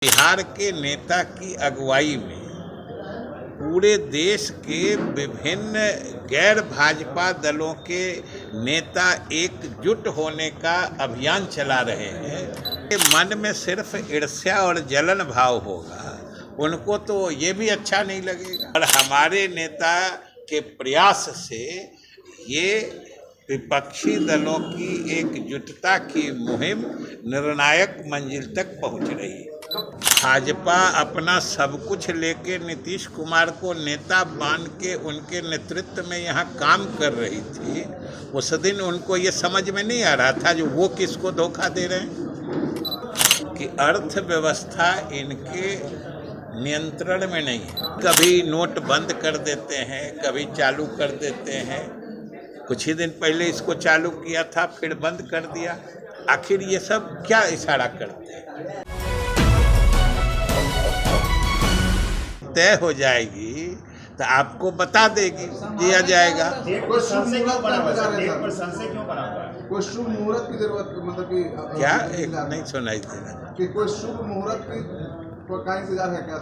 बिहार के नेता की अगुवाई में पूरे देश के विभिन्न गैर भाजपा दलों के नेता एकजुट होने का अभियान चला रहे हैं। मन में सिर्फ ईर्ष्या और जलन भाव होगा, उनको तो ये भी अच्छा नहीं लगेगा। और हमारे नेता के प्रयास से ये विपक्षी दलों की एकजुटता की मुहिम निर्णायक मंजिल तक पहुंच रही है। भाजपा अपना सब कुछ लेके नीतीश कुमार को नेता मान के उनके नेतृत्व में यहाँ काम कर रही थी। उस दिन उनको ये समझ में नहीं आ रहा था जो वो किसको धोखा दे रहे हैं कि अर्थव्यवस्था इनके नियंत्रण में नहीं है। कभी नोट बंद कर देते हैं, कभी चालू कर देते हैं। कुछ ही दिन पहले इसको चालू किया था, फिर बंद कर दिया। आखिर ये सब क्या इशारा करते हैं? तय हो जाएगी तो आपको बता देगी, दिया जाएगा। कोई शुभ मुहूर्त की जरूरत, मतलब कि क्या एक नहीं सुनाई दे रहा कि कोई शुभ मुहूर्त की का इंतजार है क्या?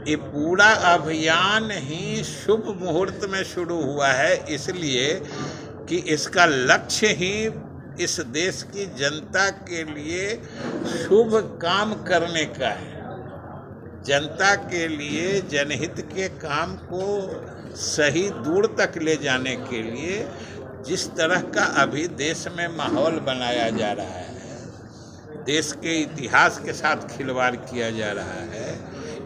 ये पूरा अभियान ही शुभ मुहूर्त में शुरू हुआ है, इसलिए कि इसका लक्ष्य ही इस देश की जनता के लिए शुभ काम करने का है। जनता के लिए जनहित के काम को सही दूर तक ले जाने के लिए जिस तरह का अभी देश में माहौल बनाया जा रहा है, देश के इतिहास के साथ खिलवाड़ किया जा रहा है,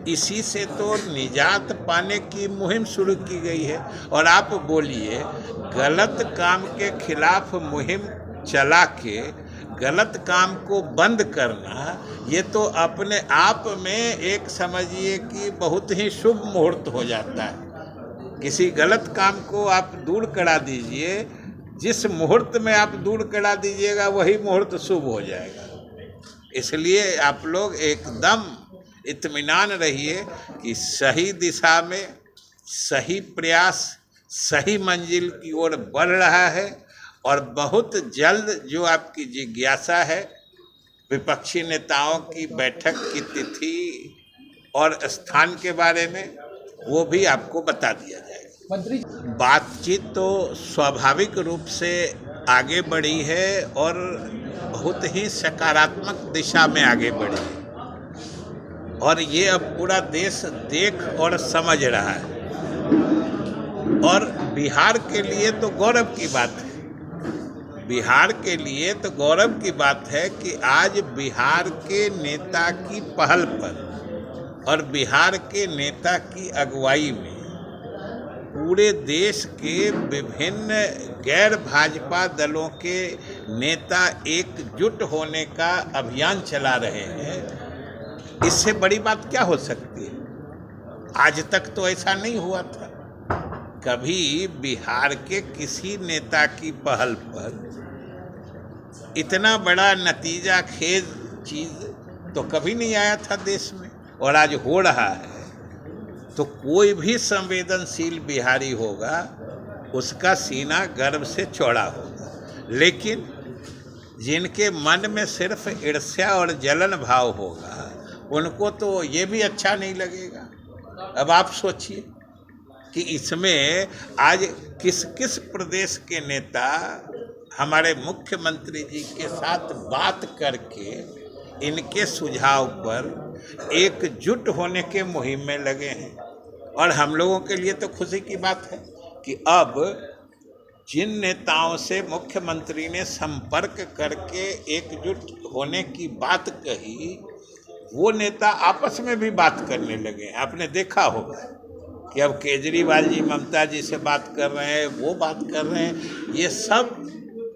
इसी से तो निजात पाने की मुहिम शुरू की गई है। और आप बोलिए, गलत काम के खिलाफ मुहिम चला के गलत काम को बंद करना, ये तो अपने आप में एक समझिए कि बहुत ही शुभ मुहूर्त हो जाता है। किसी गलत काम को आप दूर करा दीजिए, जिस मुहूर्त में आप दूर करा दीजिएगा वही मुहूर्त शुभ हो जाएगा। इसलिए आप लोग एकदम इत्मीनान रहिए कि सही दिशा में सही प्रयास सही मंजिल की ओर बढ़ रहा है। और बहुत जल्द जो आपकी जिज्ञासा है, विपक्षी नेताओं की बैठक की तिथि और स्थान के बारे में, वो भी आपको बता दिया जाएगा। बातचीत तो स्वाभाविक रूप से आगे बढ़ी है और बहुत ही सकारात्मक दिशा में आगे बढ़ी है, और ये अब पूरा देश देख और समझ रहा है। और बिहार के लिए तो गौरव की बात है, बिहार के लिए तो गौरव की बात है कि आज बिहार के नेता की पहल पर और बिहार के नेता की अगुवाई में पूरे देश के विभिन्न गैर भाजपा दलों के नेता एकजुट होने का अभियान चला रहे हैं। इससे बड़ी बात क्या हो सकती है? आज तक तो ऐसा नहीं हुआ था। कभी बिहार के किसी नेता की पहल पर इतना बड़ा नतीजा खेज चीज तो कभी नहीं आया था देश में, और आज हो रहा है। तो कोई भी संवेदनशील बिहारी होगा, उसका सीना गर्व से चौड़ा होगा। लेकिन जिनके मन में सिर्फ ईर्ष्या और जलन भाव होगा, उनको तो ये भी अच्छा नहीं लगेगा। अब आप सोचिए कि इसमें आज किस किस प्रदेश के नेता हमारे मुख्यमंत्री जी के साथ बात करके इनके सुझाव पर एकजुट होने के मुहिम में लगे हैं। और हम लोगों के लिए तो खुशी की बात है कि अब जिन नेताओं से मुख्यमंत्री ने संपर्क करके एकजुट होने की बात कही, वो नेता आपस में भी बात करने लगे हैं। आपने देखा होगा कि अब केजरीवाल जी ममता जी से बात कर रहे हैं, वो बात कर रहे हैं। ये सब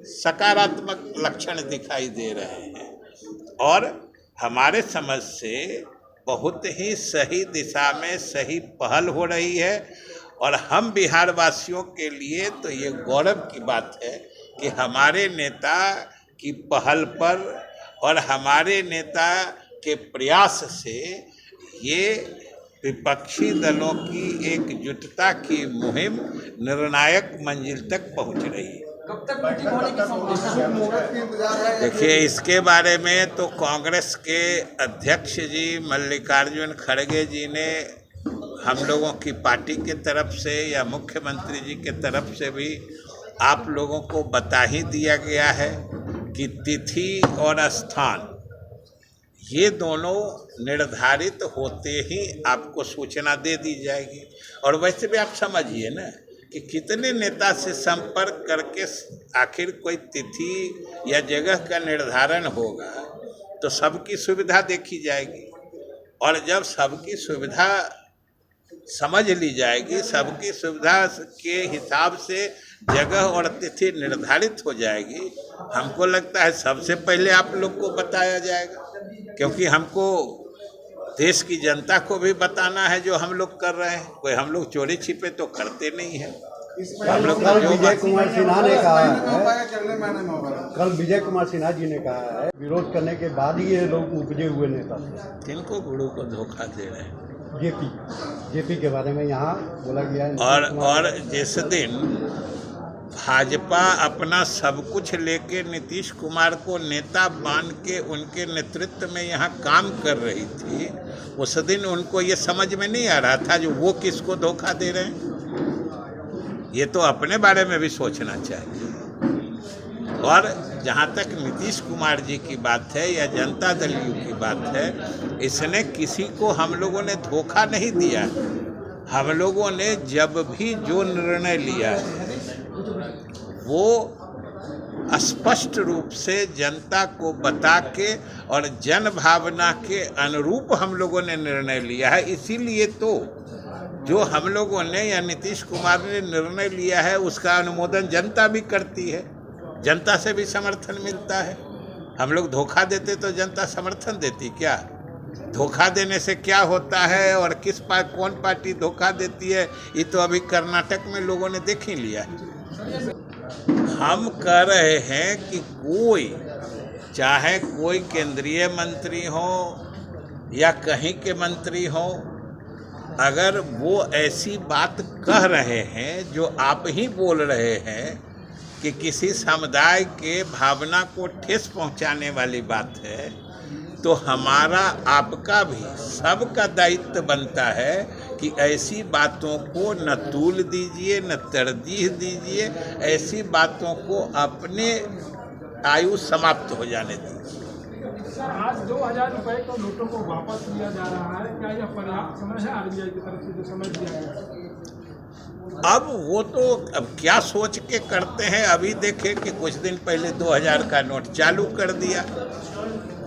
सकारात्मक लक्षण दिखाई दे रहे हैं और हमारे समझ से बहुत ही सही दिशा में सही पहल हो रही है। और हम बिहार वासियों के लिए तो ये गौरव की बात है कि हमारे नेता की पहल पर और हमारे नेता के प्रयास से ये विपक्षी दलों की एकजुटता की मुहिम निर्णायक मंजिल तक पहुंच रही है। कब तक मीटिंग होने की संभावना शुभ मुहूर्त की इंतजार है? देखिए, इसके बारे में तो कांग्रेस के अध्यक्ष जी मल्लिकार्जुन खड़गे जी ने हम लोगों की पार्टी के तरफ से या मुख्यमंत्री जी के तरफ से भी आप लोगों को बता ही दिया गया है कि तिथि और स्थान ये दोनों निर्धारित होते ही आपको सूचना दे दी जाएगी। और वैसे भी आप समझिए ना कि कितने नेता से संपर्क करके आखिर कोई तिथि या जगह का निर्धारण होगा, तो सबकी सुविधा देखी जाएगी। और जब सबकी सुविधा समझ ली जाएगी, सबकी सुविधा के हिसाब से जगह और तिथि निर्धारित हो जाएगी, हमको लगता है सबसे पहले आप लोग को बताया जाएगा, क्योंकि हमको देश की जनता को भी बताना है जो हम लोग कर रहे हैं। कोई हम लोग चोरी छिपे तो करते नहीं हैं। हम लोग कल विजय कुमार सिन्हा ने कहा है, अगले महीने में होगा। कल विजय कुमार सिन्हा जी ने कहा है विरोध करने के बाद ही ये लोग उपजे हुए नेता थे। किनको गुरु को धोखा दे रहे हैं? जेपी के बारे में यहाँ बोला गया है। और जिस दिन भाजपा अपना सब कुछ लेके नीतीश कुमार को नेता मान के उनके नेतृत्व में यहाँ काम कर रही थी, उस दिन उनको ये समझ में नहीं आ रहा था जो वो किसको धोखा दे रहे हैं। ये तो अपने बारे में भी सोचना चाहिए। और जहाँ तक नीतीश कुमार जी की बात है या जनता दल यू की बात है, इसने किसी को हम लोगों ने धोखा नहीं दिया। हम लोगों ने जब भी जो निर्णय लिया है वो स्पष्ट रूप से जनता को बता के और जन भावना के अनुरूप हम लोगों ने निर्णय लिया है। इसीलिए तो जो हम लोगों ने या नीतीश कुमार ने निर्णय लिया है उसका अनुमोदन जनता भी करती है, जनता से भी समर्थन मिलता है। हम लोग धोखा देते तो जनता समर्थन देती क्या? धोखा देने से क्या होता है और कौन पार्टी धोखा देती है, ये तो अभी कर्नाटक में लोगों ने देख ही लिया है। हम कह रहे हैं कि चाहे कोई केंद्रीय मंत्री हो या कहीं के मंत्री हो, अगर वो ऐसी बात कह रहे हैं जो आप ही बोल रहे हैं कि किसी समुदाय के भावना को ठेस पहुंचाने वाली बात है, तो हमारा आपका भी सबका दायित्व बनता है कि ऐसी बातों को न तूल दीजिए, न तरजीह दीजिए, ऐसी बातों को अपने आयु समाप्त हो जाने दीजिए। सर, आज 2000 रुपए को नोटों को वापस लिया जा रहा है, क्या यह पर्याप्त समय है आरबीआई की तरफ से जो समय दिया गया? अब वो तो अब क्या सोच के करते हैं। अभी देखें कि कुछ दिन पहले 2000 का नोट चालू कर दिया।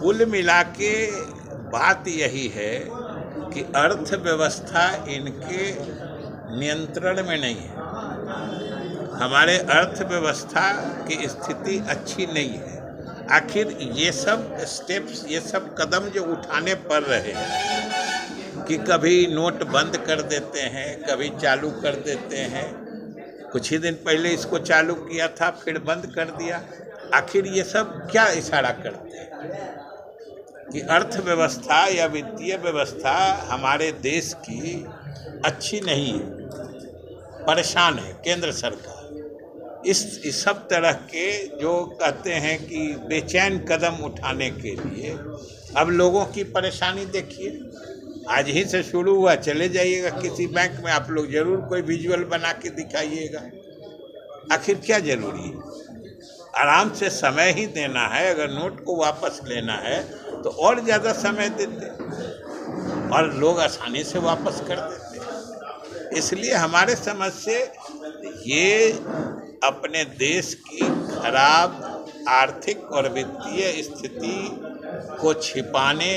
कुल मिला के बात यही है कि अर्थव्यवस्था इनके नियंत्रण में नहीं है। हमारे अर्थव्यवस्था की स्थिति अच्छी नहीं है। आखिर ये सब स्टेप्स, ये सब कदम जो उठाने पड़ रहे हैं कि कभी नोट बंद कर देते हैं, कभी चालू कर देते हैं। कुछ ही दिन पहले इसको चालू किया था, फिर बंद कर दिया। आखिर ये सब क्या इशारा करते हैं कि अर्थव्यवस्था या वित्तीय व्यवस्था हमारे देश की अच्छी नहीं है, परेशान है केंद्र सरकार। इस सब तरह के जो कहते हैं कि बेचैन कदम उठाने के लिए अब लोगों की परेशानी देखिए। आज ही से शुरू हुआ, चले जाइएगा किसी बैंक में, आप लोग जरूर कोई विजुअल बना के दिखाइएगा। आखिर क्या जरूरी है? आराम से समय ही देना है। अगर नोट को वापस लेना है तो और ज़्यादा समय देते और लोग आसानी से वापस कर देते। इसलिए हमारे समझ से ये अपने देश की खराब आर्थिक और वित्तीय स्थिति को छिपाने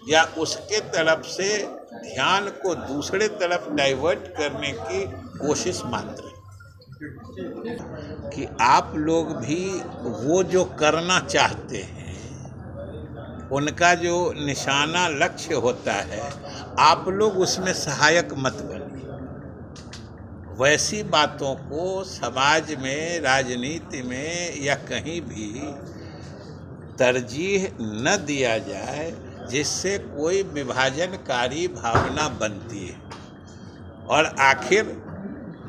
या उसके तरफ से ध्यान को दूसरे तरफ डाइवर्ट करने की कोशिश मात्र है कि आप लोग भी वो जो करना चाहते हैं, उनका जो निशाना लक्ष्य होता है, आप लोग उसमें सहायक मत बनिए। वैसी बातों को समाज में, राजनीति में या कहीं भी तरजीह न दिया जाए जिससे कोई विभाजनकारी भावना बनती है। और आखिर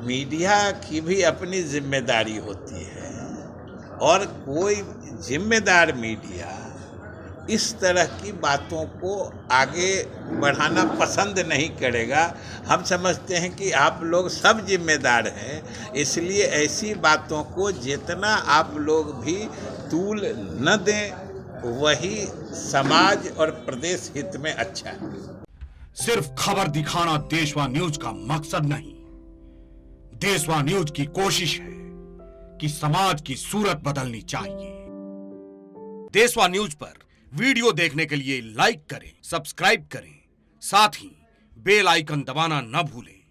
मीडिया की भी अपनी जिम्मेदारी होती है और कोई जिम्मेदार मीडिया इस तरह की बातों को आगे बढ़ाना पसंद नहीं करेगा। हम समझते हैं कि आप लोग सब जिम्मेदार हैं, इसलिए ऐसी बातों को जितना आप लोग भी तूल न दें वही समाज और प्रदेश हित में अच्छा है। सिर्फ खबर दिखाना देशवा न्यूज का मकसद नहीं। देशवा न्यूज की कोशिश है कि समाज की सूरत बदलनी चाहिए। देशवा न्यूज पर वीडियो देखने के लिए लाइक करें, सब्सक्राइब करें, साथ ही बेल आइकन दबाना न भूलें।